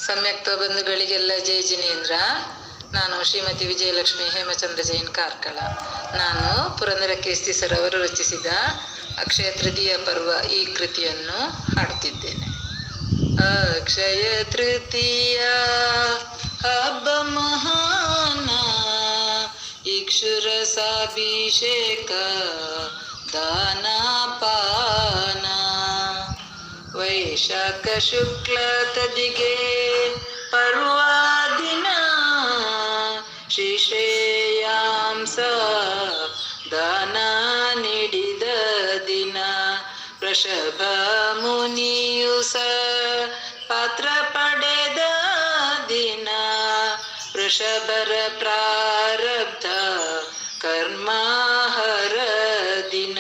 ಸಮ್ಯಕ್ತ ಬಂಧುಗಳಿಗೆಲ್ಲ ಜೈ ಜಿನೇಂದ್ರ. ನಾನು ಶ್ರೀಮತಿ ವಿಜಯಲಕ್ಷ್ಮಿ ಹೇಮಚಂದ್ರ ಜೈನ್ ಕಾರ್ಕಳ. ನಾನು ಪುರಂದರ ಕೀರ್ತಿ ಸರ್ ಅವರು ರಚಿಸಿದ ಅಕ್ಷಯ ತೃತೀಯ ಪರ್ವ ಈ ಕೃತಿಯನ್ನು ಹಾಡುತ್ತಿದ್ದೇನೆ. ಅಕ್ಷಯ ತೃತೀಯ ಹಬ್ಬ ಮಹಾನ, ಇಕ್ಷುರಸಾಭಿಷೇಕ ದಾನ ಪಾನ. ವೈಶಾಖ ಶುಕ್ಲ ತದಿಗೆ ಪರ್ವ ದಿನ, ಶ್ರೀ ಶ್ರೇಯಾಂಸ ದಾನ ನೀಡಿದ ದಿನ. ವೃಷಭ ಮುನಿಯು ಪಾತ್ರ ಪಡೆದ ದಿನ, ವೃಷಭರ ಪ್ರಾರಬ್ಧ ಕರ್ಮಹರ ದಿನ.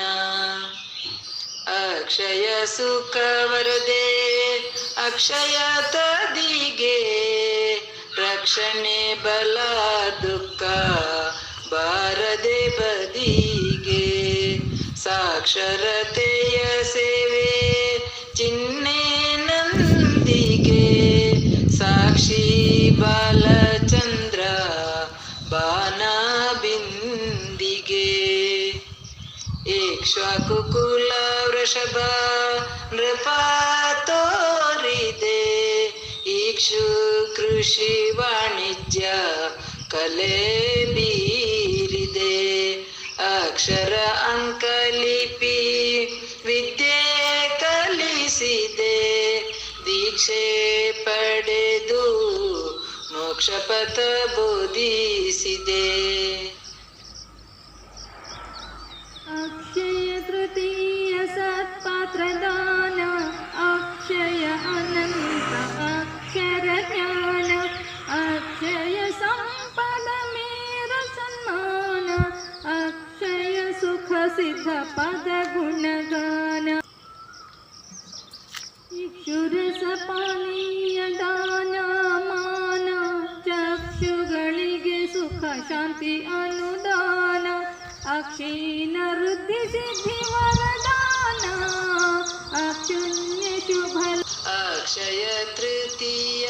ಅಕ್ಷಯ ಸುಖ ವರದೆ ಅಕ್ಷಯ ತದಿಗೆ, ರಕ್ಷಣೆ ಬಲ ದುಃಖ ಬಾರದೆ ಬದಿಗೆ. ಸಾಕ್ಷರತೆಯ ಸೇವೆ ಚಿಹ್ನೆ ನಂದಿಗೆ, ಸಾಕ್ಷಿ ಬಾಲಚಂದ್ರ ಬಾನ ಬಿಂದಿಗೆ. ಇಕ್ಷ್ವಾಕುಕುಲ ವೃಷಭ ನೃಪ ತೋರಿದೆ, ಇಕ್ಷು ಕೃಷಿ ವಾಣಿಜ್ಯ ಕಲೆ ಬೀರಿದೆ. ಅಕ್ಷರ ಅಂಕಲಿಪಿ ವಿದ್ಯೆ ಕಲಿಸಿದೆ, ದೀಕ್ಷೆ ಪಡೆದು ಮೋಕ್ಷ ಪಥ ಬೋಧಿಸಿದೆ. ಅಕ್ಷಯ ತೃತೀಯ ಸತ್ಪಾತ್ರದಾನ, ಅಕ್ಷಯ ಅನಂತ ಅಕ್ಷರ ಜ್ಞಾನ. ಅಕ್ಷಯ ಸಂಪದ ಮೇರ ಸನ್ಮಾನ, ಅಕ್ಷಯ ಸುಖ ಸಿದ್ಧ ಪದ ಗುಣಗಾನ. ಇಕ್ಷುರಸ ಪಾನೀಯ ದಾನ ಮಾನ, ಚಕ್ಷುಗಳಿಗೆ ಸುಖ ಶಾಂತಿ ಅನುದಾನ. ಅಕ್ಷೀಣ ವೃದ್ಧಿ ಸಿದ್ಧಿ ವರದಾನ, ಅಕ್ಷುಣ್ಯ ಶುಭ. ಅಕ್ಷಯ ತೃತೀಯ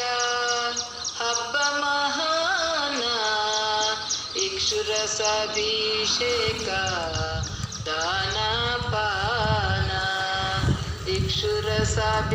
ಹಬ್ಬ ಮಹಾನ, ಇಕ್ಷುರಸಾಭಿಷೇಕ ದಾನ ಪಾನ. ಇಕ್ಷುರಸಾಭಿಷೇಕ